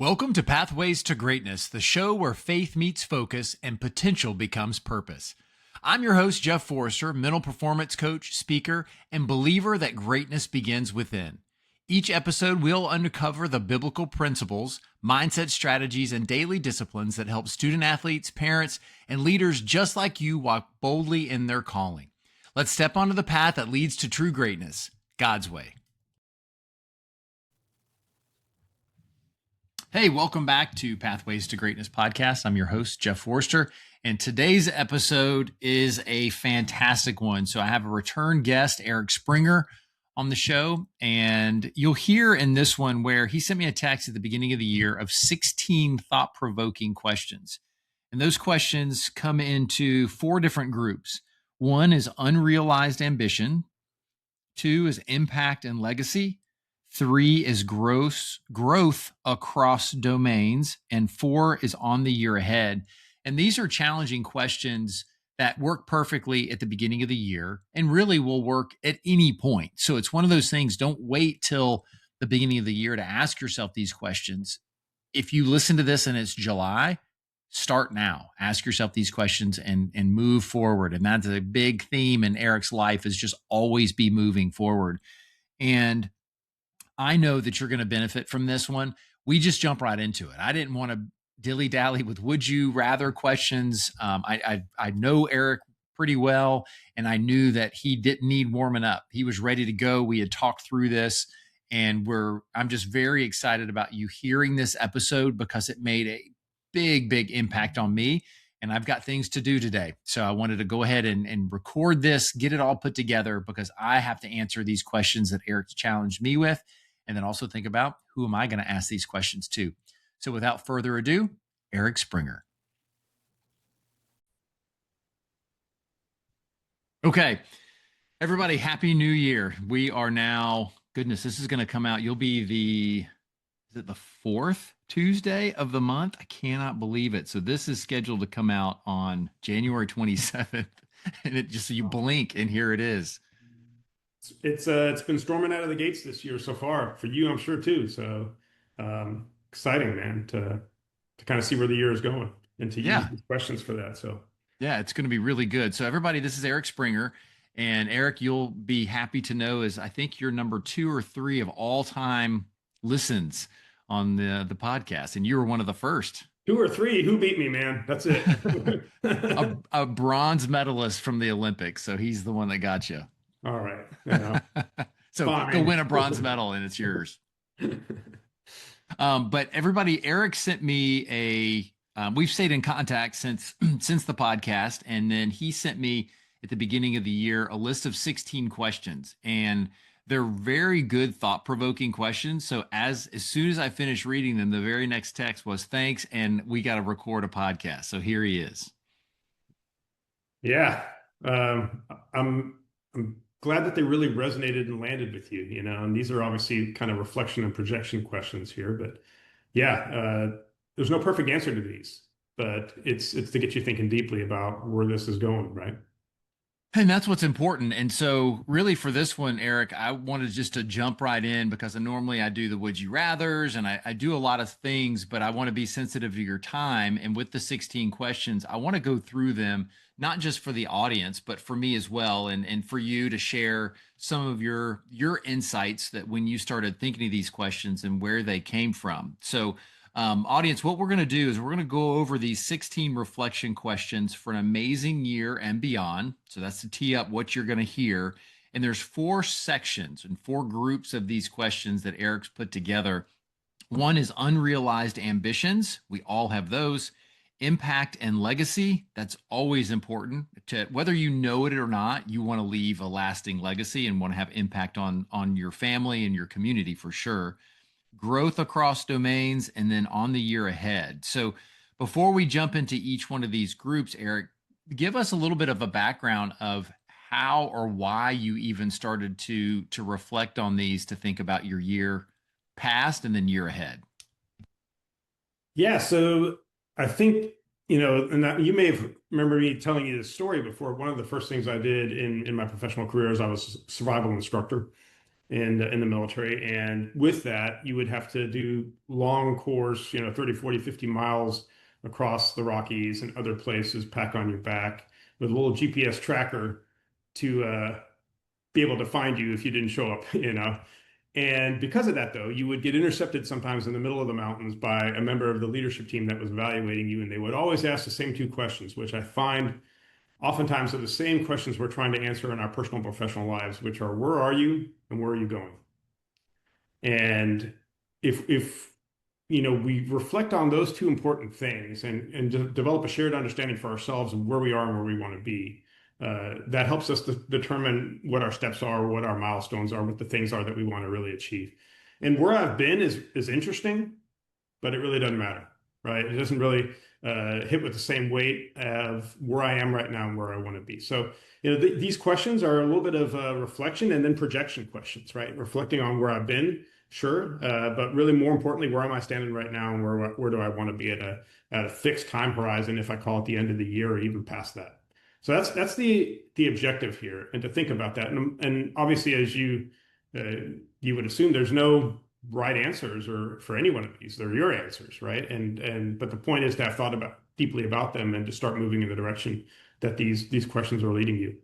Welcome to Pathways to Greatness, the show where faith meets focus and potential becomes purpose. I'm your host, Jeff Forrester, mental performance coach, speaker, and believer that greatness begins within. Each episode, we'll uncover the biblical principles, mindset strategies, and daily disciplines that help student athletes, parents, and leaders just like you walk boldly in their calling. Let's step onto the path that leads to true greatness, God's way. Hey, welcome back to Pathways to Greatness podcast. I'm your host, Jeff Forrester, and today's episode is a fantastic one. So I have a return guest, Eric Springer, on the show, and you'll hear in this one where he sent me a text at the beginning of the year of 16 thought-provoking questions. And those questions come into four different groups. One is unrealized ambition. Two is impact and legacy. Three is growth across domains, and four is on the year ahead. And these are challenging questions that work perfectly at the beginning of the year and really will work at any point. So it's one of those things, don't wait till the beginning of the year to ask yourself these questions. If you listen to this and it's July, start now. Ask yourself these questions and move forward. And that's a big theme in Eric's life, is just always be moving forward. And I know that you're going to benefit from this one. We just jump right into it. I didn't want to dilly-dally with would you rather questions. I know Eric pretty well, and I knew that he didn't need warming up. He was ready to go. We had talked through this, and I'm just very excited about you hearing this episode because it made a big impact on me. And I've got things to do today. So I wanted to go ahead and record this, get it all put together, because I have to answer these questions that Eric's challenged me with. And then also think about, who am I going to ask these questions to? So without further ado, Eric Springer. Okay, everybody, Happy New Year. We are now, goodness, this is going to come out. You'll be is it the fourth Tuesday of the month? I cannot believe it. So this is scheduled to come out on January 27th. And it just, you blink and here it is. It's been storming out of the gates this year so far for you, I'm sure too. So exciting, man, to kind of see where the year is going and to use these questions for that. So yeah, it's going to be really good. So everybody, this is Eric Springer, and Eric, you'll be happy to know is I think you're number 2 or 3 of all time listens on the podcast, and you were one of the first. 2 or 3, who beat me, man? That's it. a bronze medalist from the Olympics, so he's the one that got you. All right. Yeah. So go win a bronze medal and it's yours. But everybody, Eric sent me we've stayed in contact since the podcast. And then he sent me at the beginning of the year a list of 16 questions, and they're very good thought-provoking questions. So as soon as I finished reading them, the very next text was thanks. And we got to record a podcast. So here he is. Yeah. I'm glad that they really resonated and landed with you, and these are obviously kind of reflection and projection questions here, but yeah, there's no perfect answer to these, but it's to get you thinking deeply about where this is going, right? And that's what's important. And so really for this one, Eric, I wanted just to jump right in because normally I do the would you rathers and I do a lot of things, but I want to be sensitive to your time. And with the 16 questions, I want to go through them, not just for the audience, but for me as well. And for you to share some of your insights that when you started thinking of these questions and where they came from. So audience, what we're going to do is we're going to go over these 16 reflection questions for an amazing year and beyond. So that's to tee up what you're going to hear. And there's 4 sections and 4 groups of these questions that Eric's put together. One is unrealized ambitions. We all have those. Impact and legacy. That's always important. To whether you know it or not, you want to leave a lasting legacy and want to have impact on your family and your community for sure. Growth across domains, and then on the year ahead. So before we jump into each one of these groups, Eric, give us a little bit of a background of how or why you even started to reflect on these, to think about your year past and then year ahead. Yeah, so I think, and you may have remember me telling you this story before. One of the first things I did in my professional career is I was a survival instructor. in the military. And with that, you would have to do long course, 30, 40, 50 miles across the Rockies and other places, pack on your back with a little GPS tracker to be able to find you if you didn't show up, And because of that, though, you would get intercepted sometimes in the middle of the mountains by a member of the leadership team that was evaluating you. And they would always ask the same two questions, which I find oftentimes are the same questions we're trying to answer in our personal and professional lives, which are, where are you and where are you going? And if we reflect on those two important things and develop a shared understanding for ourselves of where we are and where we want to be, that helps us to determine what our steps are, what our milestones are, what the things are that we want to really achieve. And where I've been is interesting, but it really doesn't matter, right? It doesn't really hit with the same weight of where I am right now and where I want to be. So, these questions are a little bit of reflection and then projection questions, right? Reflecting on where I've been, sure, but really more importantly, where am I standing right now, and where do I want to be at a fixed time horizon, if I call it the end of the year or even past that. So that's the objective here, and to think about that, and obviously, as you would assume, there's no right answers or for any one of these. They're your answers, right? But the point is to have thought deeply about them and to start moving in the direction that these questions are leading you.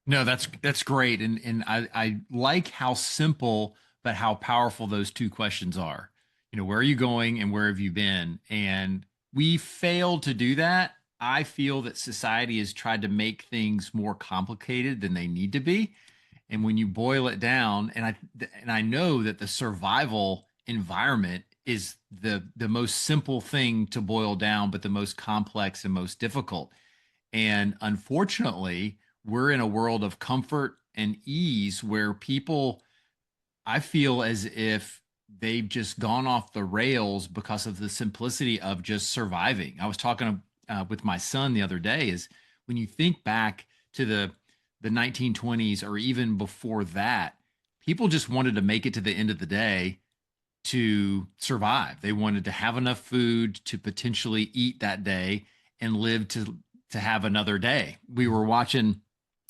No, that's great, and I like how simple but how powerful those two questions are. Where are you going and where have you been? And we failed to do that. I feel that society has tried to make things more complicated than they need to be. And when you boil it down, and I know that the survival environment is the most simple thing to boil down, but the most complex and most difficult. And unfortunately, we're in a world of comfort and ease where people, I feel as if they've just gone off the rails because of the simplicity of just surviving. I was talking with my son the other day, is when you think back to the 1920s or even before that, people just wanted to make it to the end of the day to survive. They wanted to have enough food to potentially eat that day and live to have another day. We were watching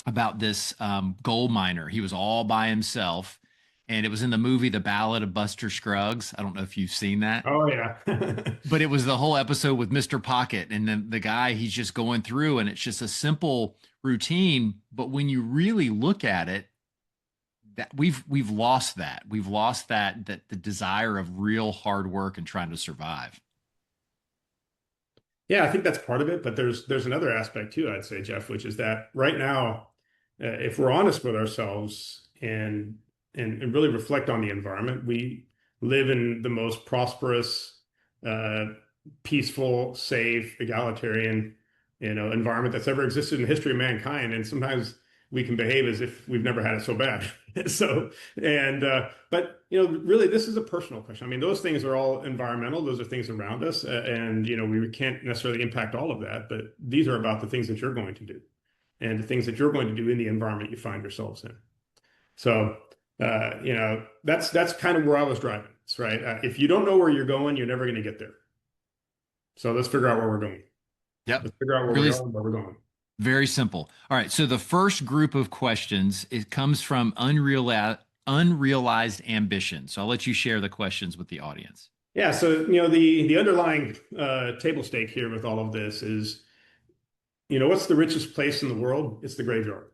about this gold miner. He was all by himself, and it was in the movie The Ballad of Buster Scruggs. I don't know if you've seen that. Oh yeah. But it was the whole episode with Mr. Pocket, and then the guy, he's just going through, and it's just a simple routine. But when you really look at it, that we've lost that. We've lost that the desire of real hard work and trying to survive. Yeah, I think that's part of it, but there's another aspect too, I'd say, Jeff, which is that right now, if we're honest with ourselves and really reflect on the environment, we live in the most prosperous, uh, peaceful, safe, egalitarian, environment that's ever existed in the history of mankind. And sometimes we can behave as if we've never had it so bad. So, but really, this is a personal question. I mean, those things are all environmental. Those are things around us, and we can't necessarily impact all of that. But these are about the things that you're going to do, and the things that you're going to do in the environment you find yourselves in. So, that's kind of where I was driving. Right? If you don't know where you're going, you're never going to get there. So let's figure out where we're going. Yep. Let's figure out where Really we are and where we're going. very simple. All right. So the first group of questions, it comes from unrealized ambition. So I'll let you share the questions with the audience. Yeah. So the underlying table stake here with all of this is, what's the richest place in the world? It's the graveyard.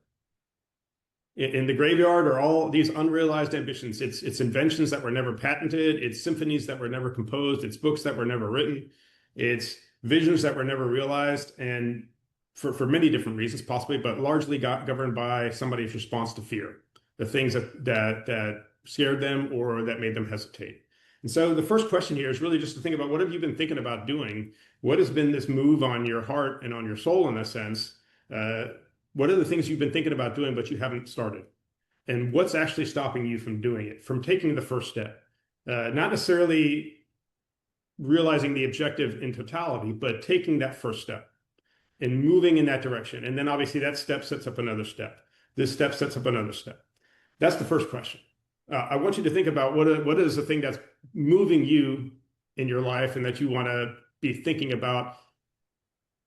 In the graveyard are all these unrealized ambitions. It's inventions that were never patented. It's symphonies that were never composed. It's books that were never written. It's visions that were never realized, and for many different reasons, possibly, but largely governed by somebody's response to fear, the things that scared them or that made them hesitate. And so the first question here is really just to think about, what have you been thinking about doing? What has been this move on your heart and on your soul, in a sense? What are the things you've been thinking about doing, but you haven't started? And what's actually stopping you from doing it, from taking the first step? Not necessarily realizing the objective in totality, but taking that first step and moving in that direction. And then obviously that step sets up another step. This step sets up another step. That's the first question. I want you to think about what is the thing that's moving you in your life and that you want to be thinking about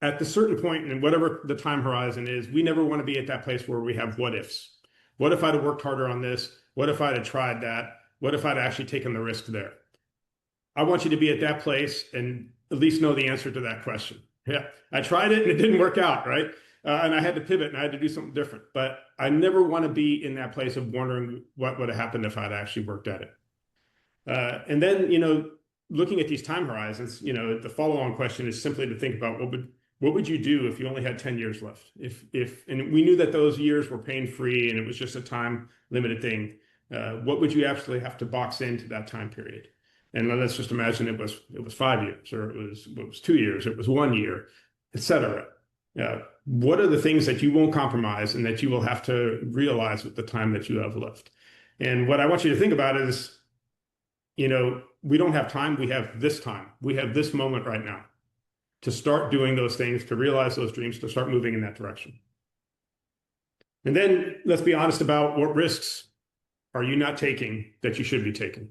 at the certain point, and whatever the time horizon is. We never want to be at that place where we have what ifs. What if I'd have worked harder on this? What if I'd have tried that? What if I'd actually taken the risk there? I want you to be at that place and at least know the answer to that question. Yeah, I tried it and it didn't work out, right? And I had to pivot and I had to do something different. But I never want to be in that place of wondering what would have happened if I'd actually worked at it. And then, looking at these time horizons, the follow-on question is simply to think about what would you do if you only had 10 years left? And we knew that those years were pain-free and it was just a time limited thing. What would you actually have to box into that time period? And let's just imagine it was 5 years, or it was 2 years, or it was 1 year, et cetera. What are the things that you won't compromise and that you will have to realize with the time that you have left? And what I want you to think about is, we don't have time. We have this time. We have this moment right now to start doing those things, to realize those dreams, to start moving in that direction. And then let's be honest about what risks are you not taking that you should be taking.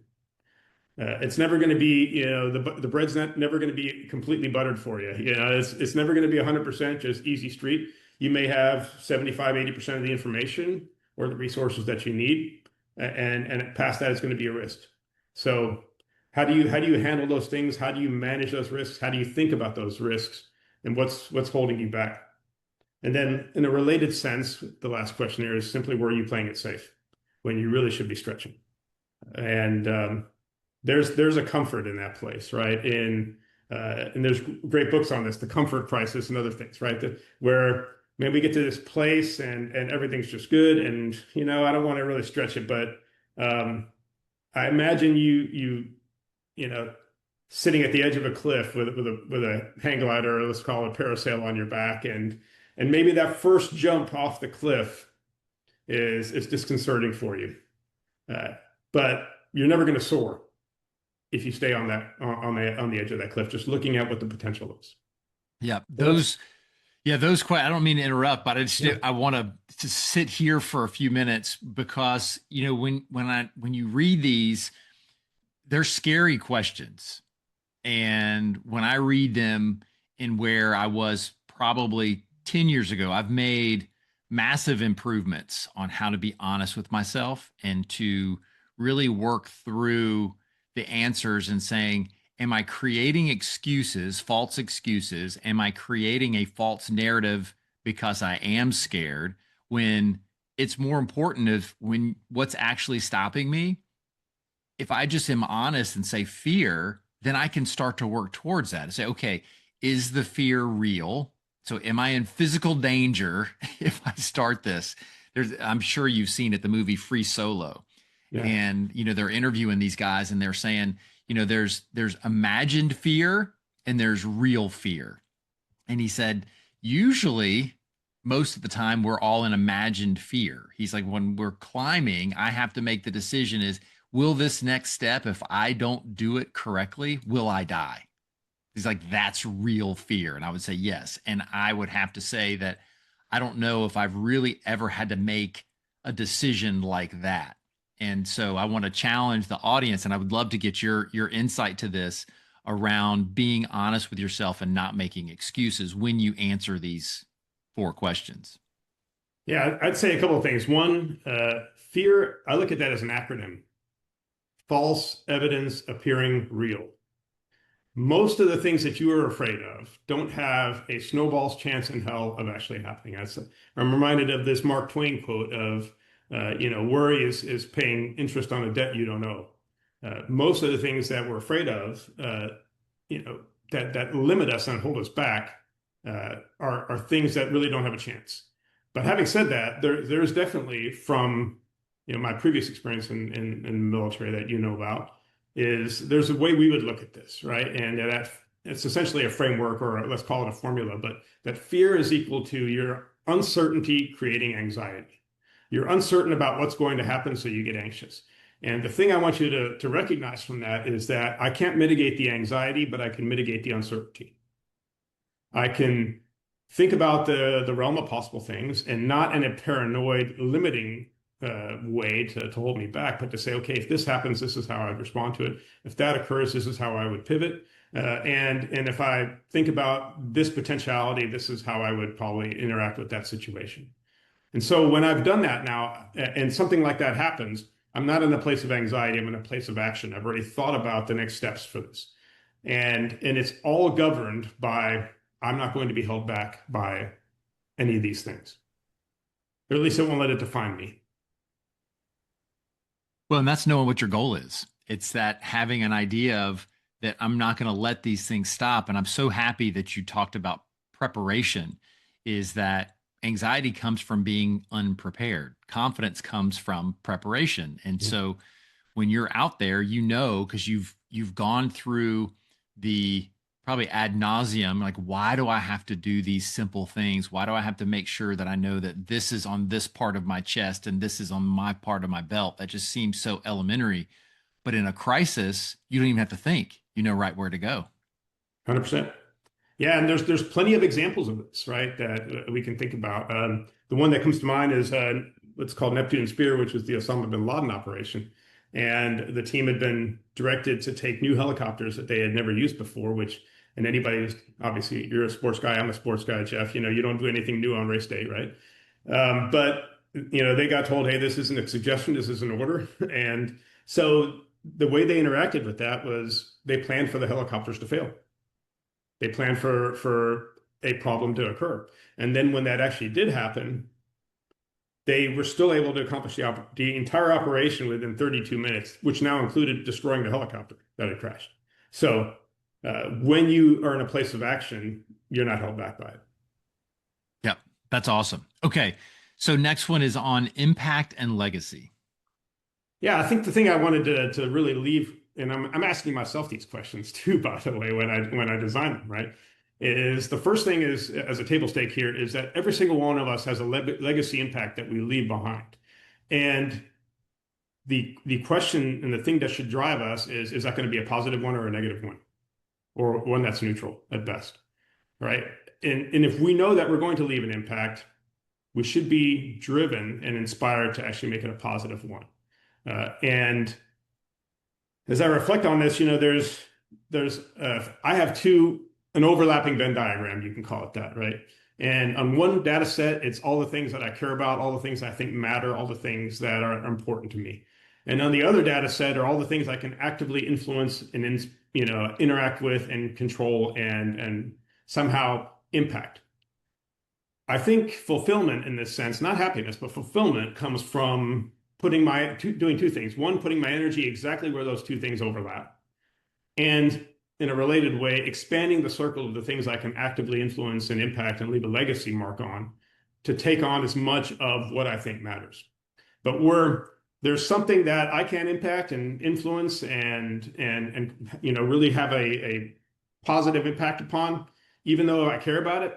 It's never going to be, the bread's never going to be completely buttered for you. It's never going to be 100% just easy street. You may have 75, 80% of the information or the resources that you need, and past that, it's going to be a risk. So how do you handle those things? How do you manage those risks? How do you think about those risks? And what's holding you back? And then in a related sense, the last question here is simply, where are you playing it safe when you really should be stretching? And there's a comfort in that place, right? And there's great books on this, The Comfort Crisis and other things, right? Where maybe we get to this place and everything's just good. And, I don't want to really stretch it, but I imagine you sitting at the edge of a cliff with a hang glider, or let's call it a parasail on your back, and maybe that first jump off the cliff is disconcerting for you, but you're never going to soar if you stay on the edge of that cliff, just looking at what the potential is. Yeah, those I don't mean to interrupt, but I want to sit here for a few minutes because when you read these, they're scary questions, and when I read them in where I was probably 10 years ago, I've made massive improvements on how to be honest with myself and to really work through the answers and saying, am I creating excuses, false excuses? Am I creating a false narrative because I am scared, when it's more important of when what's actually stopping me? If I just am honest and say fear, then I can start to work towards that and say, okay, is the fear real? So am I in physical danger if I start this? I'm sure you've seen it, the movie Free Solo. Yeah. And, they're interviewing these guys and they're saying, there's imagined fear and there's real fear. And he said, usually most of the time we're all in imagined fear. He's like, when we're climbing, I have to make the decision is, will this next step, if I don't do it correctly, will I die? He's like, that's real fear. And I would say, yes. And I would have to say that I don't know if I've really ever had to make a decision like that. And so I want to challenge the audience, and I would love to get your insight to this around being honest with yourself and not making excuses when you answer these 4 questions. Yeah, I'd say a couple of things. One, fear, I look at that as an acronym. False evidence appearing real. Most of the things that you are afraid of don't have a snowball's chance in hell of actually happening. I'm reminded of this Mark Twain quote of, worry is paying interest on a debt you don't owe. Most of the things that we're afraid of, that limit us and hold us back, are things that really don't have a chance. But having said that, there's definitely, from my previous experience in the military that about, there's a way we would look at this, right? And that it's essentially a framework, or let's call it a formula, but that fear is equal to your uncertainty creating anxiety. You're uncertain about what's going to happen, so you get anxious. And the thing I want you to recognize from that is that I can't mitigate the anxiety, but I can mitigate the uncertainty. I can think about the realm of possible things, and not in a paranoid, limiting way to hold me back, but to say, okay, if this happens, this is how I would respond to it. If that occurs, this is how I would pivot. And if I think about this potentiality, this is how I would probably interact with that situation. And so when I've done that now, and something like that happens, I'm not in a place of anxiety. I'm in a place of action. I've already thought about the next steps for this. And it's all governed by I'm not going to be held back by any of these things. Or at least it won't let it define me. Well, and that's knowing what your goal is. It's that having an idea of that I'm not going to let these things stop. And I'm so happy that you talked about preparation, is that anxiety comes from being unprepared. Confidence comes from preparation. And Yeah. so when you're out there, you know, because you've gone through the probably ad nauseum, like, why do I have to do these simple things? Why do I have to make sure that I know that this is on this part of my chest and this is on my part of my belt? That just seems so elementary. But in a crisis, you don't even have to think. You know right where to go. 100%. Yeah, and there's plenty of examples of this, right, that we can think about. The one that comes to mind is what's called Neptune Spear, which was the Osama bin Laden operation. And the team had been directed to take new helicopters that they had never used before, which, and anybody who's obviously, you're a sports guy, I'm a sports guy, Jeff, you don't do anything new on race day, right? But, they got told, hey, this isn't a suggestion, this is an order. And so the way they interacted with that was they planned for the helicopters to fail. They planned for a problem to occur. And then when that actually did happen, they were still able to accomplish the entire operation within 32 minutes, which now included destroying the helicopter that had crashed. So when you are in a place of action, you're not held back by it. Yep. That's awesome. Okay. So next one is on impact and legacy. Yeah, I think the thing I wanted to really leave, and I'm asking myself these questions too, by the way, when I design them, right? Is the first thing is, as a table stake here, is that every single one of us has a legacy impact that we leave behind. And the question and the thing that should drive us is that going to be a positive one or a negative one? Or one that's neutral at best, right? And if we know that we're going to leave an impact, we should be driven and inspired to actually make it a positive one. And as I reflect on this, I have an overlapping Venn diagram, you can call it that, right? And on one data set, it's all the things that I care about, all the things I think matter, all the things that are important to me. And on the other data set are all the things I can actively influence and interact with and control and somehow impact. I think fulfillment in this sense, not happiness, but fulfillment comes from doing two things. One, putting my energy exactly where those two things overlap. And in a related way, expanding the circle of the things I can actively influence and impact and leave a legacy mark on to take on as much of what I think matters. But there's something that I can impact and influence and really have a positive impact upon, even though I care about it.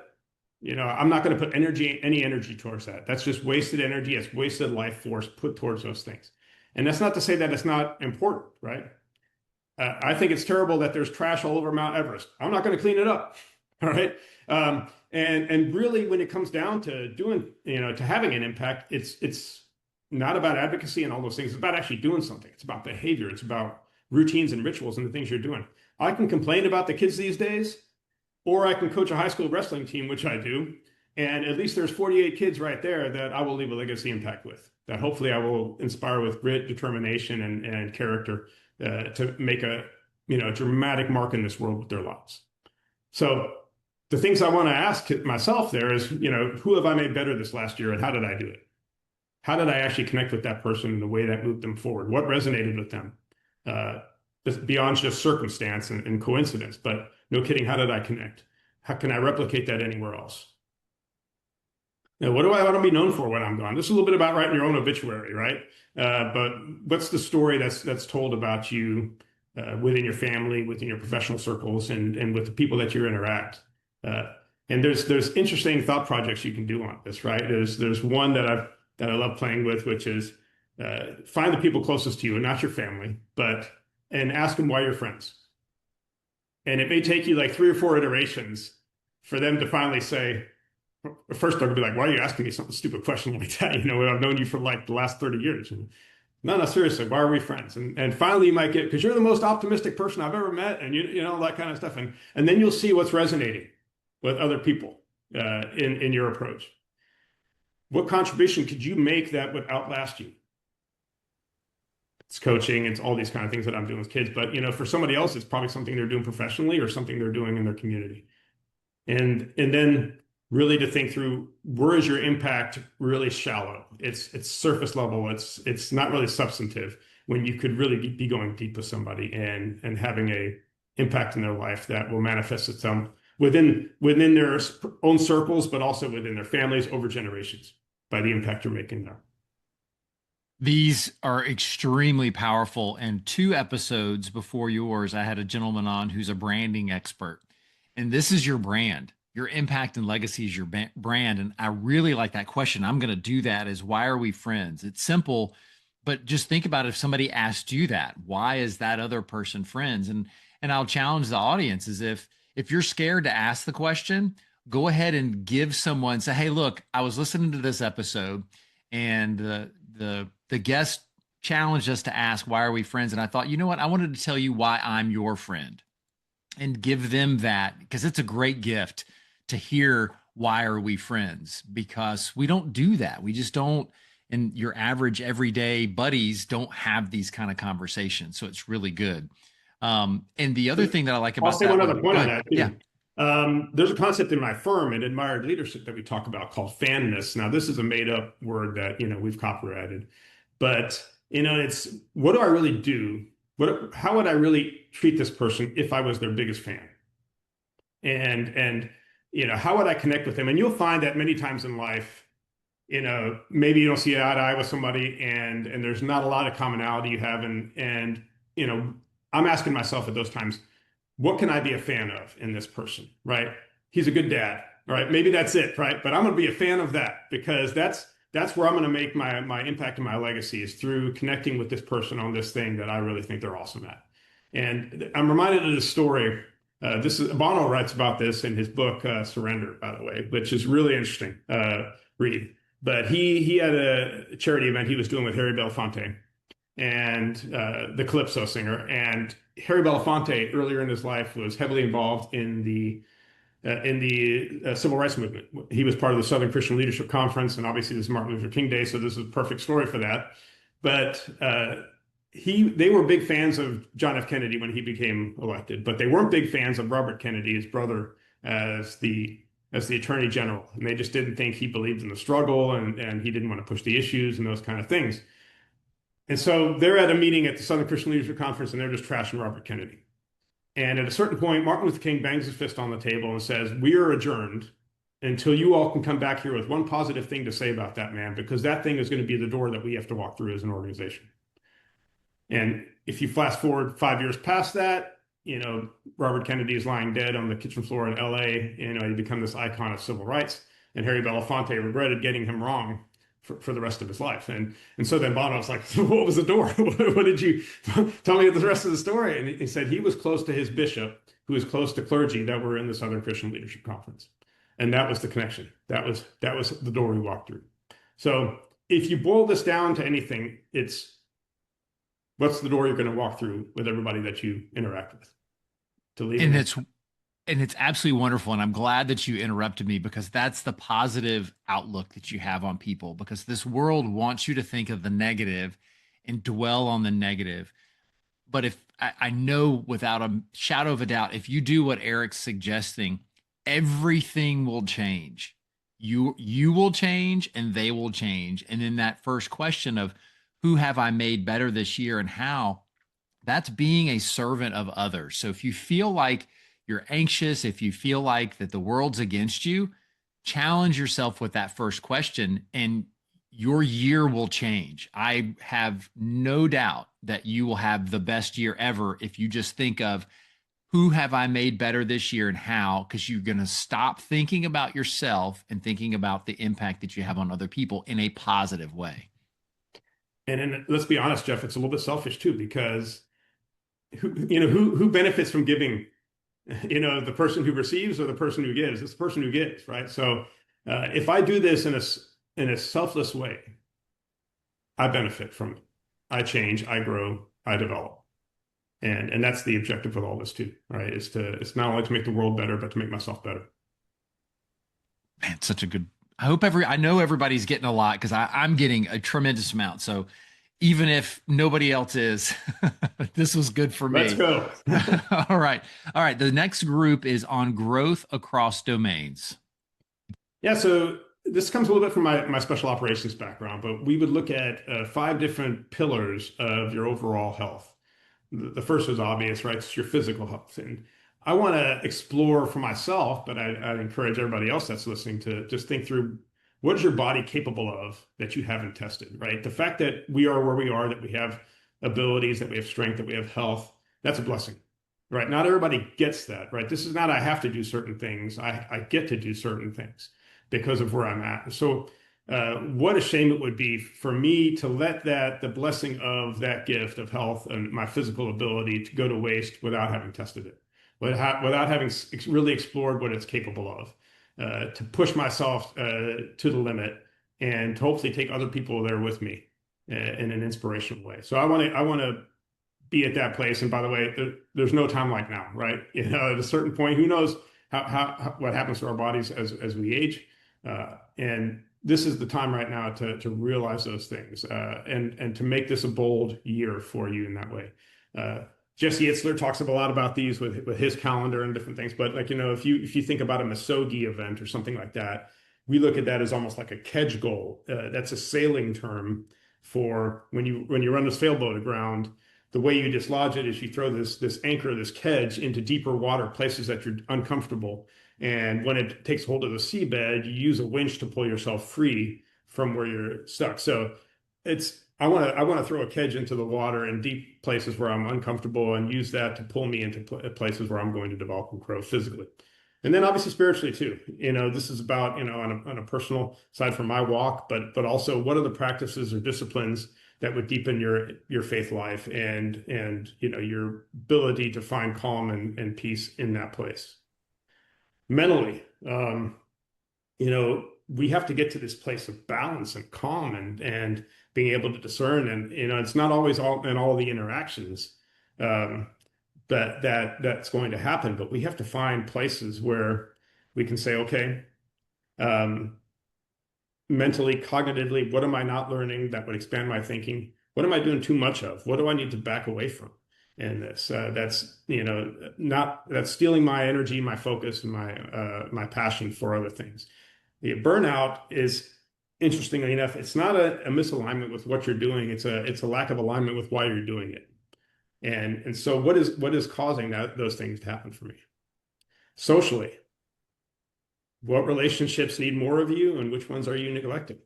I'm not going to put any energy towards that. That's just wasted energy. It's wasted life force put towards those things. And that's not to say that it's not important, right? I think it's terrible that there's trash all over Mount Everest. I'm not going to clean it up, all right? And really, when it comes down to to having an impact, it's not about advocacy and all those things. It's about actually doing something. It's about behavior. It's about routines and rituals and the things you're doing. I can complain about the kids these days, or I can coach a high school wrestling team, which I do. And at least there's 48 kids right there that I will leave a legacy impact with, that hopefully I will inspire with grit, determination, and character to make a dramatic mark in this world with their lives. So the things I want to ask myself there is, who have I made better this last year and how did I do it? How did I actually connect with that person in the way that moved them forward? What resonated with them? Beyond just circumstance and coincidence, but no kidding, how did I connect? How can I replicate that anywhere else? Now, what do I want to be known for when I'm gone? This is a little bit about writing your own obituary, right? But what's the story that's told about you within your family, within your professional circles, and with the people that you interact? And there's interesting thought projects you can do on this, right? There's one that I love playing with, which is find the people closest to you, and not your family, and ask them why you're friends. And it may take you like 3 or 4 iterations for them to finally say, first they're gonna be like, why are you asking me something stupid question like that? I've known you for like the last 30 years. And, no, seriously, why are we friends? And finally you might get, because you're the most optimistic person I've ever met, and that kind of stuff. And then you'll see what's resonating with other people in your approach. what contribution could you make that would outlast you? It's coaching, it's all these kind of things that I'm doing with kids. But for somebody else, it's probably something they're doing professionally or something they're doing in their community. And then really to think through, where is your impact really shallow? It's surface level. It's not really substantive, when you could really be going deep with somebody and having a impact in their life that will manifest itself within their own circles, but also within their families over generations by the impact you're making there. These are extremely powerful. And 2 episodes before yours, I had a gentleman on who's a branding expert. And this is your brand. Your impact and legacy is your brand. And I really like that question. I'm going to do that, is why are we friends? It's simple, but just think about if somebody asked you that, why is that other person friends? And I'll challenge the audience, is if you're scared to ask the question, go ahead and give someone, say, hey, look, I was listening to this episode and the guest challenged us to ask, why are we friends? And I thought, you know what? I wanted to tell you why I'm your friend, and give them that, because it's a great gift to hear, why are we friends? Because we don't do that. We just don't. And your average everyday buddies don't have these kind of conversations. So it's really good. And the other thing that I like about I'll say that one other point on that too. Yeah. There's a concept in my firm and admired leadership that we talk about called fanness. Now, this is a made-up word that we've copyrighted, but it's, what do I really do? How would I really treat this person if I was their biggest fan? And how would I connect with them? And you'll find that many times in life, maybe you don't see eye to eye with somebody, and there's not a lot of commonality you have, and I'm asking myself at those times, what can I be a fan of in this person, right? He's a good dad, right? Maybe that's it, right? But I'm going to be a fan of that, because that's where I'm going to make my impact and my legacy, is through connecting with this person on this thing that I really think they're awesome at. And I'm reminded of this story. Bono writes about this in his book, Surrender, by the way, which is really interesting read. But he had a charity event he was doing with Harry Belafonte and the Calypso singer. And Harry Belafonte, earlier in his life, was heavily involved in the civil rights movement. He was part of the Southern Christian Leadership Conference, and obviously this is Martin Luther King Day, so this is a perfect story for that. But they were big fans of John F. Kennedy when he became elected, but they weren't big fans of Robert Kennedy, his brother, as the Attorney General. And they just didn't think he believed in the struggle, and he didn't want to push the issues and those kind of things. And so they're at a meeting at the Southern Christian Leadership Conference, and they're just trashing Robert Kennedy. And at a certain point, Martin Luther King bangs his fist on the table and says, we are adjourned until you all can come back here with one positive thing to say about that man, because that thing is going to be the door that we have to walk through as an organization. And if you fast forward 5 years past that, Robert Kennedy is lying dead on the kitchen floor in LA. He become this icon of civil rights. And Harry Belafonte regretted getting him wrong for the rest of his life. And so then Bono was like, what was the door? What did you tell me the rest of the story? And he said he was close to his bishop, who was close to clergy that were in the Southern Christian Leadership Conference. And that was the connection. That was the door we walked through. So if you boil this down to anything, it's, what's the door you're going to walk through with everybody that you interact with to leave? And it's absolutely wonderful. And I'm glad that you interrupted me, because that's the positive outlook that you have on people, because this world wants you to think of the negative and dwell on the negative. But if I know without a shadow of a doubt, if you do what Eric's suggesting, everything will change. You will change, and they will change. And then that first question of, who have I made better this year and how? That's being a servant of others. So if you feel like you're anxious, if you feel like that the world's against you, challenge yourself with that first question, and your year will change. I have no doubt that you will have the best year ever if you just think of, who have I made better this year and how? Because you're going to stop thinking about yourself and thinking about the impact that you have on other people in a positive way. And then let's be honest, Jeff, it's a little bit selfish too, because who benefits from giving? The person who receives or the person who gives? It's the person who gives, right? So if I do this in a selfless way, I benefit from it. I change, I grow, I develop. And that's the objective of all this too, right? It's not only to make the world better, but to make myself better. Man, such a good, I know everybody's getting a lot because I'm getting a tremendous amount. So even if nobody else is, this was good for Let's me. go. All right. All right. The next group is on growth across domains. Yeah, so this comes a little bit from my special operations background, but we would look at five different pillars of your overall health. The first is obvious, right? It's your physical health. And I want to explore for myself, but I'd encourage everybody else that's listening to just think through what is your body capable of that you haven't tested, right? The fact that we are where we are, that we have abilities, that we have strength, that we have health, that's a blessing, right? Not everybody gets that, right? This is not I have to do certain things. I get to do certain things because of where I'm at. So what a shame it would be for me to let the blessing of that gift of health and my physical ability to go to waste without having tested it, without having really explored what it's capable of, to push myself to the limit and to hopefully take other people there with me in an inspirational way. So I want to be at that place. And by the way, there's no time like now, right? At a certain point, who knows what happens to our bodies as we age. And this is the time right now to realize those things and to make this a bold year for you in that way. Jesse Itzler talks a lot about these with his calendar and different things. But if you think about a Masogi event or something like that, we look at that as almost like a kedge goal. That's a sailing term for when you run a sailboat aground. The way you dislodge it is you throw this anchor, this kedge into deeper water, places that you're uncomfortable. And when it takes hold of the seabed, you use a winch to pull yourself free from where you're stuck. So I want to throw a kedge into the water in deep places where I'm uncomfortable and use that to pull me into places where I'm going to develop and grow physically. And then obviously spiritually too. This is about, on a personal side for my walk, but also what are the practices or disciplines that would deepen your faith life and your ability to find calm and peace in that place. Mentally, we have to get to this place of balance and calm and being able to discern. And it's not always all in all the interactions that's going to happen, but we have to find places where we can say, okay, um, mentally, cognitively, what am I not learning that would expand my thinking? What am I doing too much of? What do I need to back away from? And that's stealing my energy, my focus, and my passion for other things. The burnout is, interestingly enough, it's not a misalignment with what you're doing. It's a lack of alignment with why you're doing it. And so what is causing those things to happen for me? Socially, what relationships need more of you and which ones are you neglecting?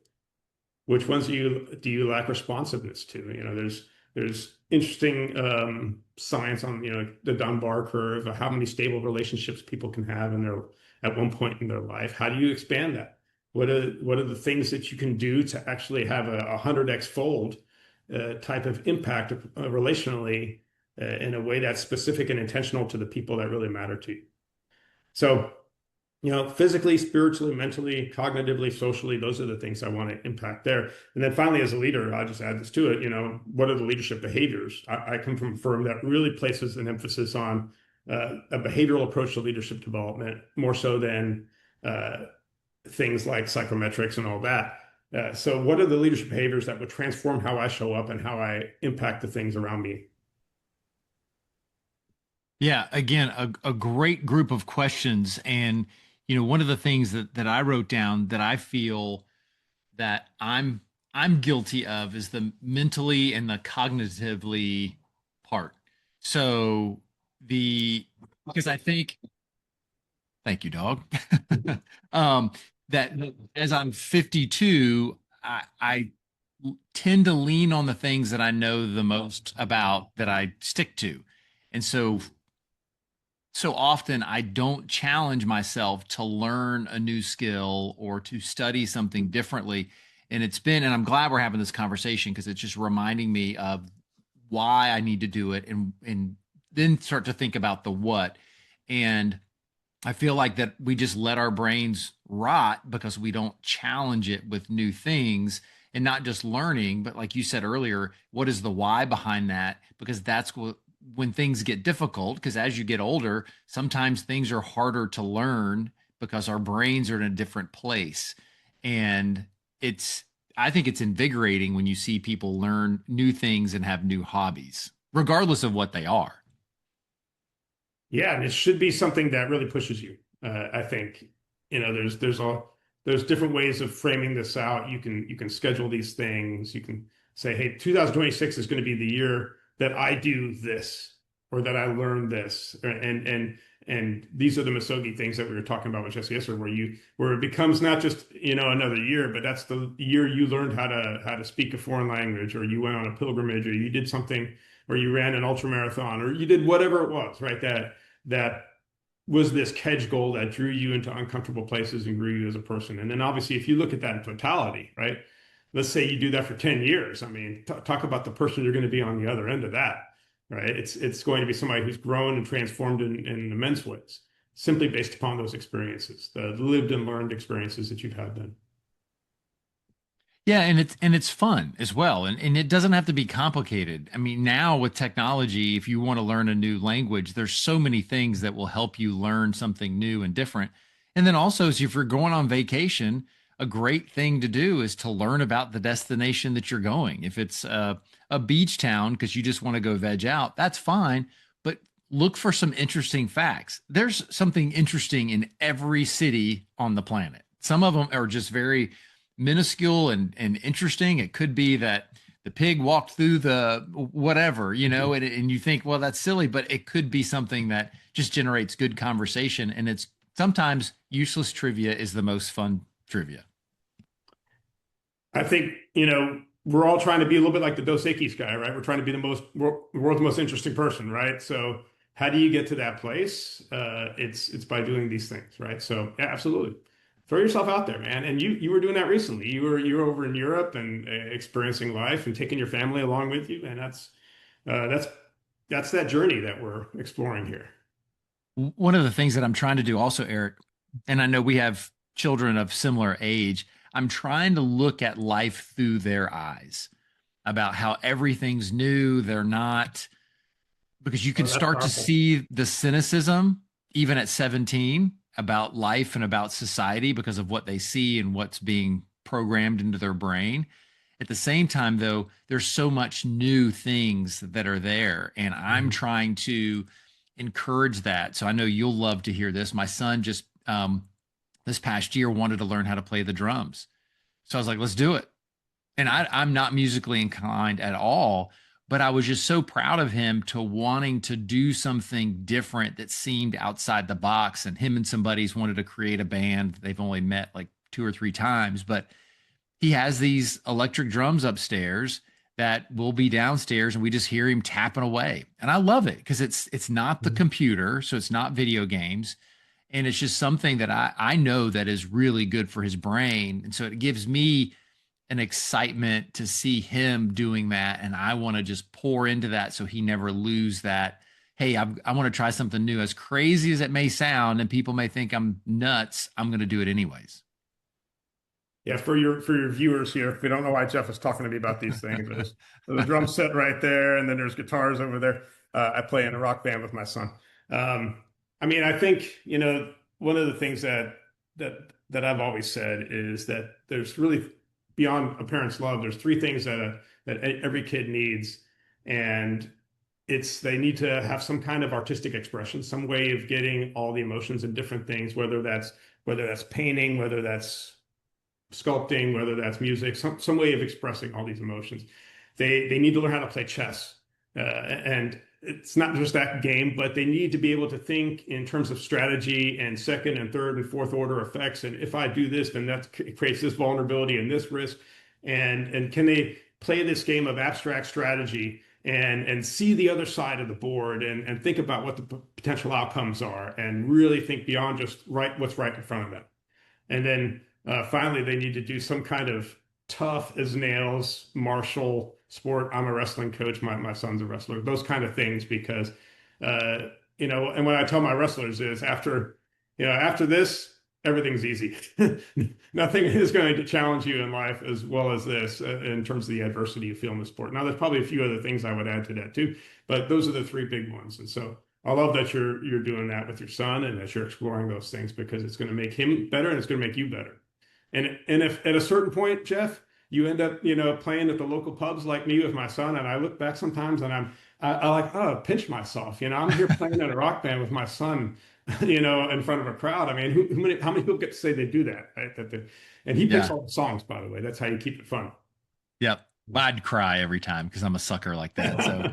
Which ones do you lack responsiveness to? There's interesting science on the Dunbar curve of how many stable relationships people can have at one point in their life. How do you expand that? What are the things that you can do to actually have a 100x fold type of impact relationally in a way that's specific and intentional to the people that really matter to you? So, physically, spiritually, mentally, cognitively, socially, those are the things I want to impact there. And then finally, as a leader, I'll just add this to it. What are the leadership behaviors? I come from a firm that really places an emphasis on a behavioral approach to leadership development, more so than things like psychometrics and all that. So what are the leadership behaviors that would transform how I show up and how I impact the things around me? Yeah, again, a great group of questions. And, one of the things that I wrote down that I feel that I'm guilty of is the mentally and the cognitively part. So because I think, thank you, dog. um, that as I'm 52, I tend to lean on the things that I know the most about that I stick to. And so often I don't challenge myself to learn a new skill or to study something differently. And I'm glad we're having this conversation because it's just reminding me of why I need to do it and then start to think about the what. And I feel like that we just let our brains rot because we don't challenge it with new things and not just learning, but like you said earlier, what is the why behind that? Because that's when things get difficult, because as you get older, sometimes things are harder to learn because our brains are in a different place. And it's, I think it's invigorating when you see people learn new things and have new hobbies, regardless of what they are. Yeah, and it should be something that really pushes you. I think, there's different ways of framing this out. You can schedule these things. You can say, hey, 2026 is going to be the year that I do this or that I learn this. And these are the Misogi things that we were talking about with Jesse yesterday, where it becomes not just, another year, but that's the year you learned how to speak a foreign language, or you went on a pilgrimage, or you did something, or you ran an ultra marathon, or you did whatever it was, right? That was this catch goal that drew you into uncomfortable places and grew you as a person. And then obviously, if you look at that in totality, right? Let's say you do that for 10 years. I mean, talk about the person you're going to be on the other end of that, right? It's going to be somebody who's grown and transformed in immense ways, simply based upon those experiences, the lived and learned experiences that you've had then. Yeah, and it's fun as well. And it doesn't have to be complicated. I mean, now with technology, if you want to learn a new language, there's so many things that will help you learn something new and different. And then also, if you're going on vacation, a great thing to do is to learn about the destination that you're going. If it's a beach town because you just want to go veg out, that's fine. But look for some interesting facts. There's something interesting in every city on the planet. Some of them are just very minuscule and interesting. It could be that the pig walked through the whatever, and you think, well, that's silly, but it could be something that just generates good conversation. And it's sometimes useless trivia is the most fun trivia. I think, we're all trying to be a little bit like the Dos Equis guy, right? We're trying to be the world's most interesting person, right? So how do you get to that place? It's by doing these things, right? So yeah, absolutely. Throw yourself out there, man. And you were doing that recently. You were over in Europe and experiencing life and taking your family along with you. And uh, that's that's that journey that we're exploring here. One of the things that I'm trying to do also, Eric, and I know we have children of similar age, I'm trying to look at life through their eyes about how everything's new. They're not, because you can Oh, that's start to powerful. see the cynicism even at 17 about life and about society because of what they see and what's being programmed into their brain. At the same time, though, there's so much new things that are there, and I'm Mhm. trying to encourage that. So I know you'll love to hear this. My son just this past year wanted to learn how to play the drums. So I was like, let's do it. And I'm not musically inclined at all, but I was just so proud of him to wanting to do something different that seemed outside the box. And him and some buddies wanted to create a band. They've only met like two or three times, but he has these electric drums upstairs that will be downstairs and we just hear him tapping away. And I love it because it's not the Mhm. computer, so it's not video games. And it's just something that I know that is really good for his brain. And so it gives me an excitement to see him doing that. And I want to just pour into that so he never lose that. Hey, I want to try something new. As crazy as it may sound, and people may think I'm nuts, I'm going to do it anyways. Yeah, for your viewers here, if you don't know why Jeff is talking to me about these things, there's a drum set right there, and then there's guitars over there. I play in a rock band with my son. I mean, I think, one of the things that I've always said is that there's really, beyond a parent's love, there's three things that every kid needs, and it's they need to have some kind of artistic expression, some way of getting all the emotions and different things, whether that's painting, whether that's sculpting, whether that's music, some way of expressing all these emotions. They need to learn how to play chess, and it's not just that game, but they need to be able to think in terms of strategy and second and third and fourth order effects. And if I do this, then that creates this vulnerability and this risk. And can they play this game of abstract strategy and see the other side of the board and think about what the potential outcomes are and really think beyond just what's right in front of them. And then finally, they need to do some kind of tough as nails martial sport. I'm a wrestling coach. My son's a wrestler. Those kind of things, because and what I tell my wrestlers is after this, everything's easy. Nothing is going to challenge you in life as well as this in terms of the adversity you feel in the sport. Now, there's probably a few other things I would add to that too, but those are the three big ones. And so I love that you're doing that with your son and that you're exploring those things because it's going to make him better and it's going to make you better. And if at a certain point, Jeff, you end up, playing at the local pubs like me with my son, and I look back sometimes and I like, oh, pinch myself. I'm here playing in a rock band with my son, in front of a crowd. I mean, how many people get to say they do that, right? And he picks Yeah. all the songs, by the way. That's how you keep it fun. Yep. But I'd cry every time because I'm a sucker like that. So,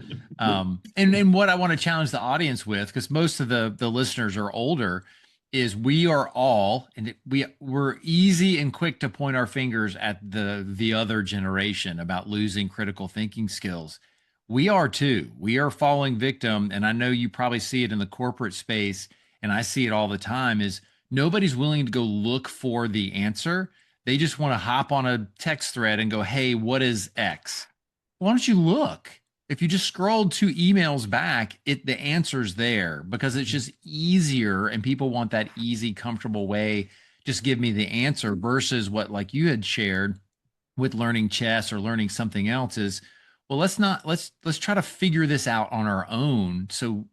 and what I want to challenge the audience with, because most of the listeners are older, is we are all, and we're easy and quick to point our fingers at the other generation about losing critical thinking skills. We are too. We are falling victim, and I know you probably see it in the corporate space, and I see it all the time. Is nobody's willing to go look for the answer. They just want to hop on a text thread and go, hey, what is X? Why don't you look? If you just scrolled 2 emails back, the answer's there because it's just easier and people want that easy, comfortable way. Just give me the answer versus what, like you had shared with learning chess or learning something else, is, well, let's try to figure this out on our own. So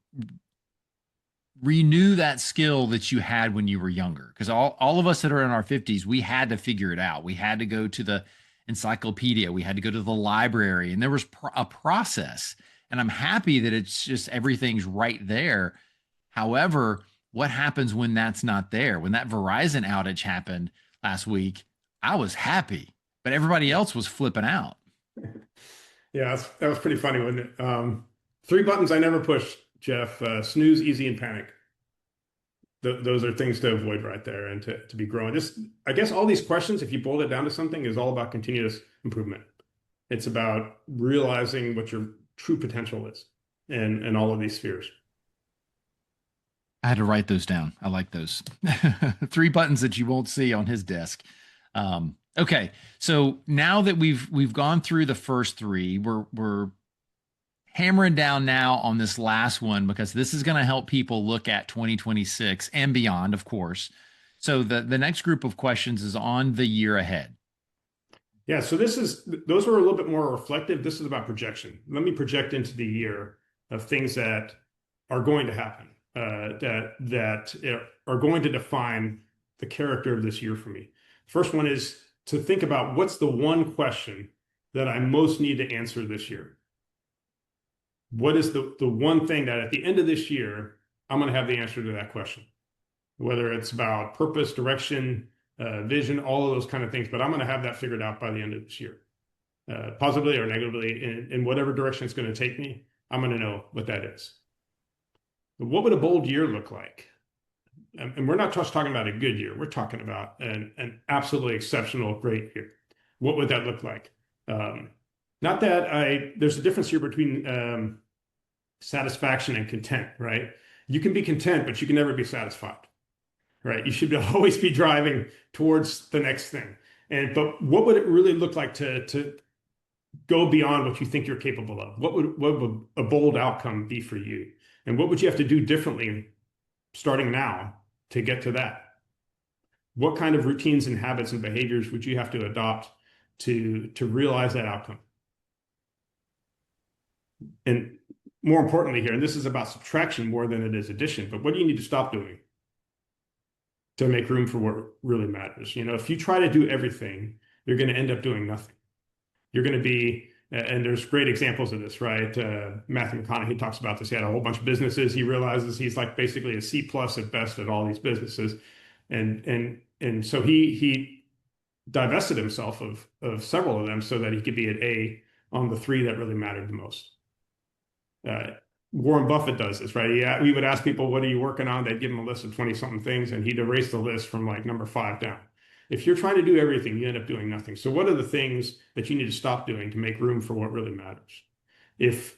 renew that skill that you had when you were younger, because all of us that are in our 50s, we had to figure it out. We had to go to the encyclopedia, we had to go to the library, and there was a process. And I'm happy that it's just everything's right there. However, what happens when that's not there? When that Verizon outage happened last week, I was happy, but everybody else was flipping out. Yeah, that was pretty funny, wasn't it? 3 buttons I never push, Jeff: snooze, easy, and panic. Those are things to avoid right there, and to be growing. I guess all these questions, if you boil it down to something, is all about continuous improvement. It's about realizing what your true potential is in all of these spheres. I had to write those down. I like those 3 buttons that you won't see on his desk. Okay, so now that we've gone through the first three, we're hammering down now on this last one because this is going to help people look at 2026 and beyond, of course. So the next group of questions is on the year ahead. Yeah, so those were a little bit more reflective. This is about projection. Let me project into the year of things that are going to happen, that are going to define the character of this year for me. First one is to think about what's the one question that I most need to answer this year. What is the one thing that at the end of this year, I'm going to have the answer to that question? Whether it's about purpose, direction, vision, all of those kind of things, but I'm going to have that figured out by the end of this year, positively or negatively, in whatever direction it's going to take me. I'm going to know what that is. But what would a bold year look like? And we're not just talking about a good year. We're talking about an absolutely exceptional, great year. What would that look like? Not that there's a difference here between satisfaction and content, right? You can be content, but you can never be satisfied, right? You should always be driving towards the next thing. But what would it really look like to go beyond what you think you're capable of? What would a bold outcome be for you? And what would you have to do differently starting now to get to that? What kind of routines and habits and behaviors would you have to adopt to realize that outcome? And more importantly here, and this is about subtraction more than it is addition, but what do you need to stop doing to make room for what really matters? If you try to do everything, you're going to end up doing nothing. You're going to be, and there's great examples of this, right? Matthew McConaughey talks about this. He had a whole bunch of businesses. He realizes he's like basically a C+ at best at all these businesses. And so he divested himself of several of them so that he could be at A on the 3 that really mattered the most. Warren Buffett does this, right? We would ask people, what are you working on? They'd give him a list of 20-something things, and he'd erase the list from like number 5 down. If you're trying to do everything, you end up doing nothing. So what are the things that you need to stop doing to make room for what really matters? If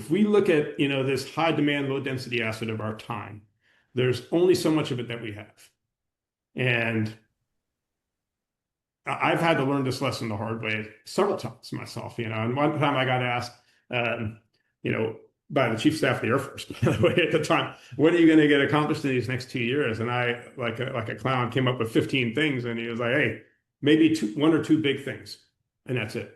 we look at, this high demand, low density asset of our time, there's only so much of it that we have. And I've had to learn this lesson the hard way several times myself, and one time I got asked, by the chief of staff of the Air Force, by the way, at the time, what are you going to get accomplished in these next 2 years? And I, like a clown, came up with 15 things, and he was like, hey, maybe 1 or 2 big things, and that's it.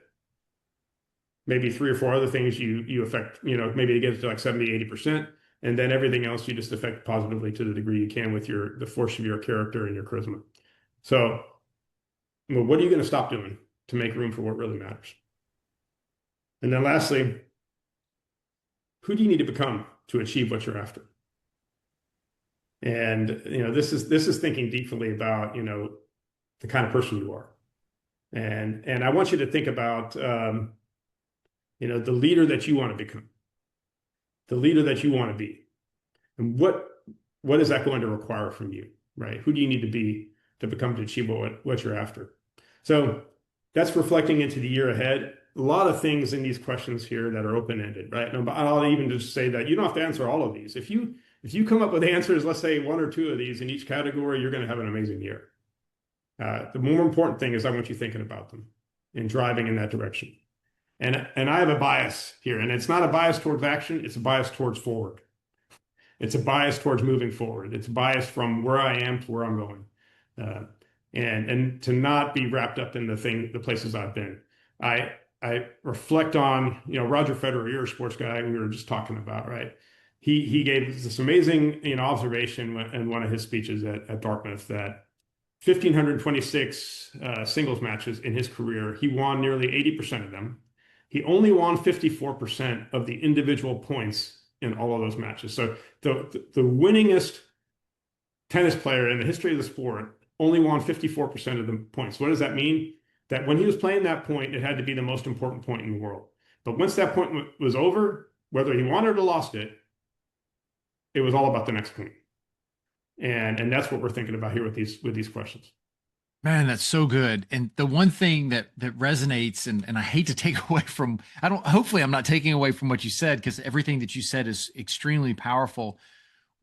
Maybe 3 or 4 other things you affect, maybe to get it to like 70, 80%, and then everything else you just affect positively to the degree you can with the force of your character and your charisma. So Well, what are you going to stop doing to make room for what really matters? And then lastly, who do you need to become to achieve what you're after? And this is thinking deeply about the kind of person you are. And I want you to think about the leader that you want to become, the leader that you want to be, and what is that going to require from you, right? Who do you need to be to become to achieve what you're after? So that's reflecting into the year ahead. A lot of things in these questions here that are open-ended, right? And I'll even just say that you don't have to answer all of these. If you come up with answers, let's say one or two of these in each category, you're going to have an amazing year. The more important thing is I want you thinking about them and driving in that direction. And I have a bias here, and it's not a bias towards action, it's a bias towards forward. It's a bias towards moving forward. It's a bias from where I am to where I'm going. And to not be wrapped up in the places I've been. I reflect on, Roger Federer, you're a sports guy we were just talking about, right? He gave this amazing, observation in one of his speeches at Dartmouth that 1,526 singles matches in his career, he won nearly 80% of them. He only won 54% of the individual points in all of those matches. So the winningest tennis player in the history of the sport only won 54% of the points. What does that mean? That when he was playing that point, it had to be the most important point in the world. But once that point was over, whether he won it or lost it, it was all about the next point. And that's what we're thinking about here with these questions. Man, that's so good. And the one thing that resonates, and I hate to take away from, hopefully I'm not taking away from what you said, because everything that you said is extremely powerful.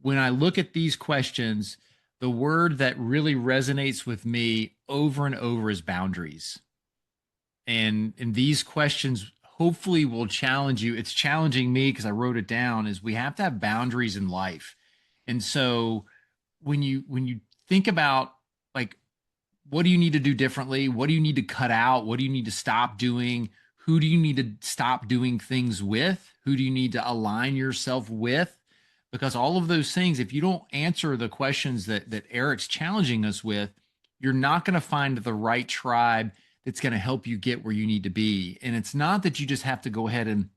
When I look at these questions, the word that really resonates with me over and over is boundaries. And these questions hopefully will challenge you. It's challenging me because I wrote it down, is we have to have boundaries in life. And so when you think about, like, what do you need to do differently? What do you need to cut out? What do you need to stop doing? Who do you need to stop doing things with? Who do you need to align yourself with? Because all of those things, if you don't answer the questions that Eric's challenging us with, you're not going to find the right tribe that's going to help you get where you need to be. And it's not that you just have to go ahead and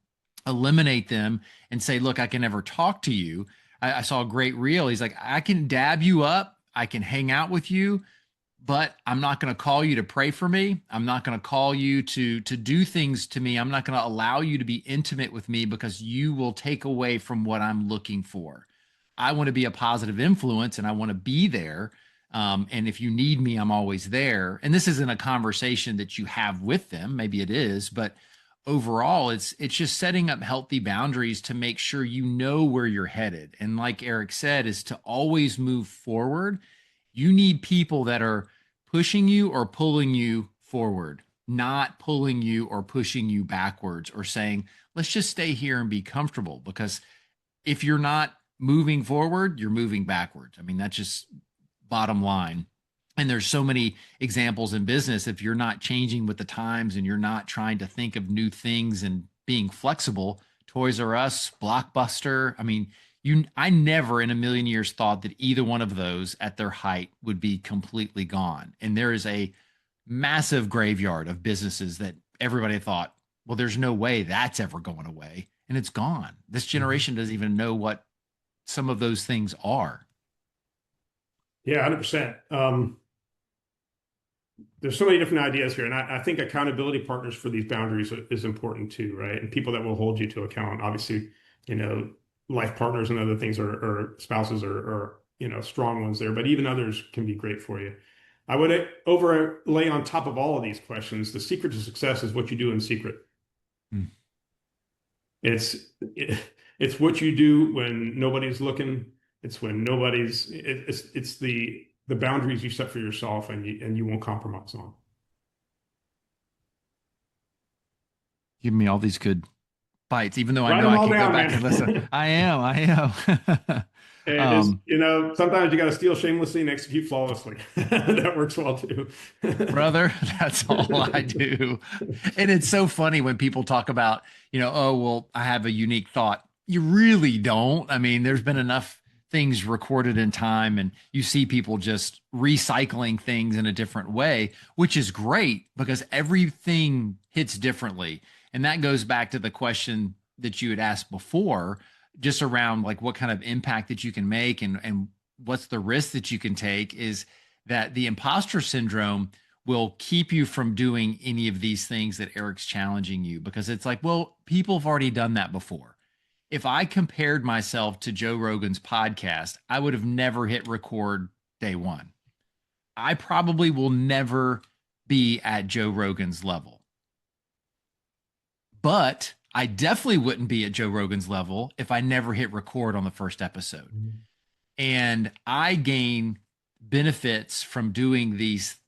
eliminate them and say, look, I can never talk to you. I saw a great reel. He's like, I can dab you up. I can hang out with you, but I'm not going to call you to pray for me. I'm not going to call you to do things to me. I'm not going to allow you to be intimate with me because you will take away from what I'm looking for. I want to be a positive influence and I want to be there. And if you need me, I'm always there. And this isn't a conversation that you have with them. Maybe it is, but overall, it's just setting up healthy boundaries to make sure you know where you're headed. And like Eric said, is to always move forward. You need people that are pushing you or pulling you forward, not pulling you or pushing you backwards or saying, let's just stay here and be comfortable. Because if you're not moving forward, you're moving backwards. I mean, that's just bottom line. And there's so many examples in business. If you're not changing with the times and you're not trying to think of new things and being flexible, Toys R Us, Blockbuster, I mean, I never in a million years thought that either one of those at their height would be completely gone. And there is a massive graveyard of businesses that everybody thought, well, there's no way that's ever going away. And it's gone. This generation doesn't even know what some of those things are. Yeah, 100%. There's so many different ideas here. And I think accountability partners for these boundaries is important too, right? And people that will hold you to account. Obviously, life partners and other things or spouses are strong ones there, but even others can be great for you. I would overlay on top of all of these questions, the secret to success is what you do in secret. Mm. It's what you do when nobody's looking. It's when it's the boundaries you set for yourself and you won't compromise on. Give me all these good bites, even though I Write know them I all can down, go back man. and listen. I am. And sometimes you got to steal shamelessly and execute flawlessly. That works well too. Brother, that's all I do. And it's so funny when people talk about, oh, well, I have a unique thought. You really don't. I mean, there's been enough things recorded in time, and you see people just recycling things in a different way, which is great because everything hits differently. And that goes back to the question that you had asked before, just around like what kind of impact that you can make and what's the risk that you can take, is that the imposter syndrome will keep you from doing any of these things that Eric's challenging you, because it's like, well, people have already done that before. If I compared myself to Joe Rogan's podcast, I would have never hit record day one. I probably will never be at Joe Rogan's level, but I definitely wouldn't be at Joe Rogan's level if I never hit record on the first episode. Mhm. And I gain benefits from doing these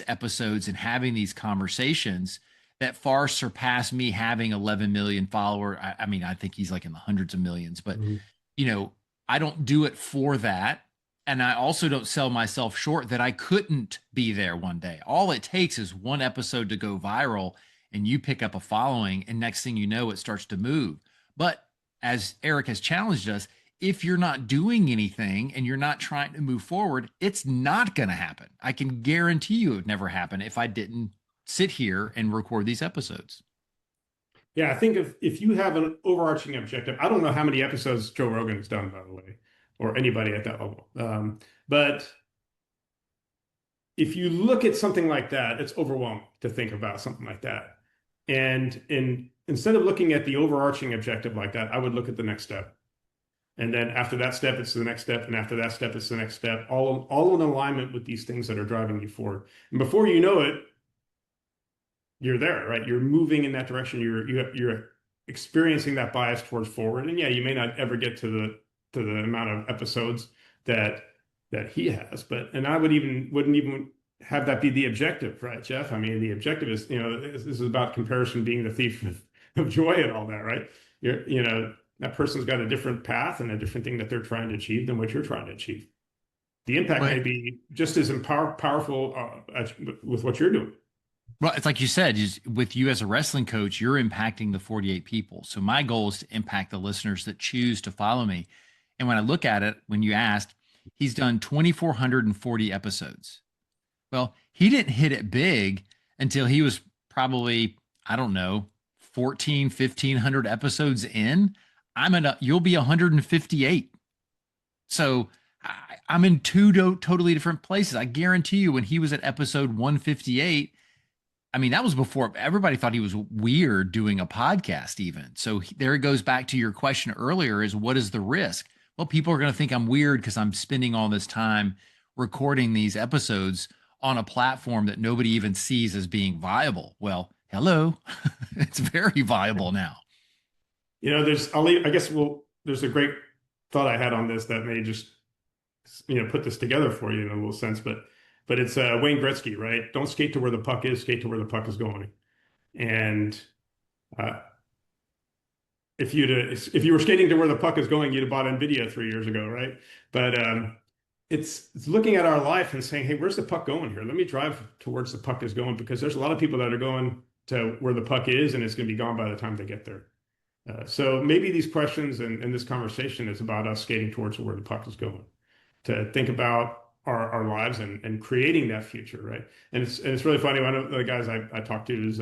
episodes and having these conversations that far surpass me having 11 million followers. I mean, I think he's like in the hundreds of millions, but Mhm. you know, I don't do it for that. And I also don't sell myself short that I couldn't be there one day. All it takes is one episode to go viral and you pick up a following, and next thing you know, it starts to move. But as Eric has challenged us, if you're not doing anything and you're not trying to move forward, it's not going to happen. I can guarantee you it would never happen if I didn't sit here and record these episodes. Yeah, I think if you have an overarching objective, I don't know how many episodes Joe Rogan's done, by the way, or anybody at that level. But if you look at something like that, it's overwhelming to think about something like that. And instead of looking at the overarching objective like that, I would look at the next step. And then after that step, it's the next step. And after that step, it's the next step, all in alignment with these things that are driving you forward. And before you know it, you're there, right? You're moving in that direction. You're experiencing that bias towards forward. And yeah, you may not ever get to the amount of episodes that he has, but and I wouldn't even have that be the objective, right, Jeff? I mean, the objective is, this is about comparison being the thief of joy and all that, right? That person's got a different path and a different thing that they're trying to achieve than what you're trying to achieve. The impact But may be just as powerful with what you're doing. well, it's like you said, with you as a wrestling coach, you're impacting the 48 people. So my goal is to impact the listeners that choose to follow me. And when I look at it, when you asked, he's done 2,440 episodes. Well, he didn't hit it big until he was probably, I don't know, 14, 1,500 episodes in. You'll be 158. So I'm in two totally different places. I guarantee you when he was at episode 158, I mean, that was before everybody thought he was weird doing a podcast, even. So there it goes back to your question earlier, is what is the risk? Well, people are going to think I'm weird because I'm spending all this time recording these episodes on a platform that nobody even sees as being viable. Well, hello, it's very viable now. There's a great thought I had on this that may just, put this together for you in a little sense, but it's Wayne Gretzky, right? Don't skate to where the puck is, skate to where the puck is going. And uh, if you were skating to where the puck is going, you'd have bought NVIDIA 3 years ago, right? But it's looking at our life and saying, hey, where's the puck going here? Let me drive towards the puck is going, because there's a lot of people that are going to where the puck is, and it's going to be gone by the time they get there. So maybe these questions and this conversation is about us skating towards where the puck is going, to think about our lives and creating that future, right? And it's really funny. One of the guys I talked to is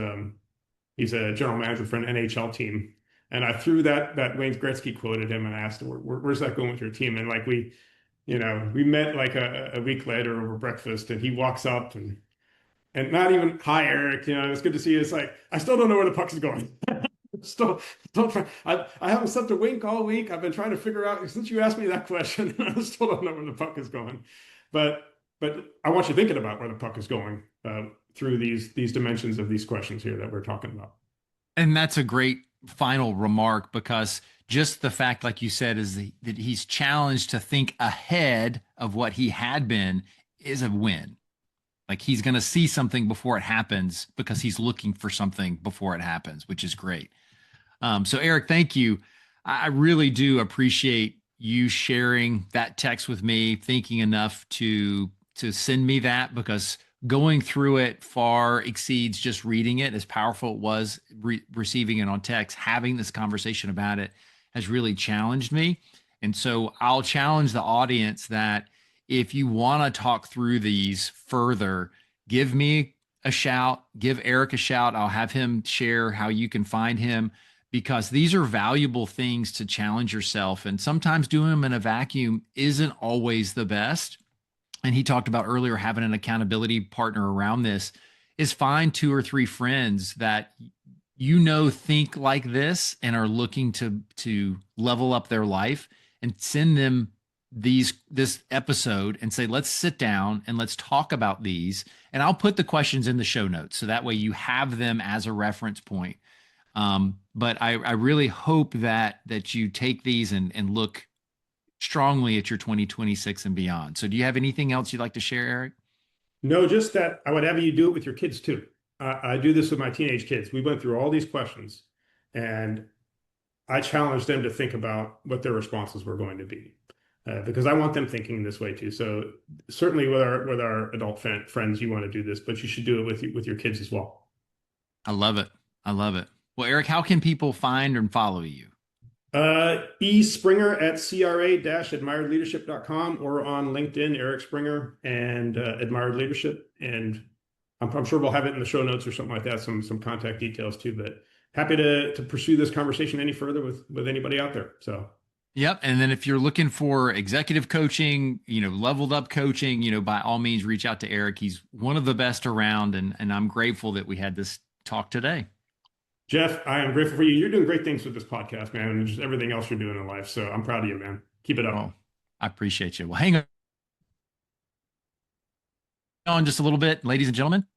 he's a general manager for an NHL team, and I threw that Wayne Gretzky quote at him and I asked him, where's that going with your team? And like we met like a week later over breakfast, and he walks up and not even, hi Eric, it's good to see you. It's like, I still don't know where the puck is going. Still don't try. I haven't slept a wink all week. I've been trying to figure out, since you asked me that question, I still don't know where the puck is going. But I want you thinking about where the puck is going through these dimensions of these questions here that we're talking about. And that's a great final remark, because just the fact, like you said, is that he's challenged to think ahead of what he had been is a win. Like he's going to see something before it happens because he's looking for something before it happens, which is great. So Eric, thank you. I really do appreciate you sharing that text with me, thinking enough to send me that, because going through it far exceeds just reading it. As powerful it was receiving it on text, having this conversation about it has really challenged me. And so I'll challenge the audience that if you want to talk through these further, give me a shout, give Eric a shout. I'll have him share how you can find him, because these are valuable things to challenge yourself. And sometimes doing them in a vacuum isn't always the best. And he talked about earlier having an accountability partner around this. Is find two or three friends that think like this and are looking to level up their life, and send them this episode and say, let's sit down and let's talk about these. And I'll put the questions in the show notes so that way you have them as a reference point. But I really hope that you take these and look strongly at your 2026 and beyond. So do you have anything else you'd like to share, Eric? No, just that I would have you do it with your kids too. I do this with my teenage kids. We went through all these questions, and I challenged them to think about what their responses were going to be, because I want them thinking this way too. So certainly with our adult friends, you want to do this, but you should do it with your kids as well. I love it. I love it. Well, Eric, how can people find and follow you? Springer at cra-admiredleadership.com, or on LinkedIn, Eric Springer and Admired Leadership. And I'm sure we'll have it in the show notes or something like that, some contact details too. But happy to pursue this conversation any further with anybody out there. So. Yep. And then if you're looking for executive coaching, leveled up coaching, by all means, reach out to Eric. He's one of the best around. And I'm grateful that we had this talk today. Jeff, I am grateful for you. You're doing great things with this podcast, man, and just everything else you're doing in life. So I'm proud of you, man. Keep it up. Well, I appreciate you. Well, hang on just a little bit, ladies and gentlemen.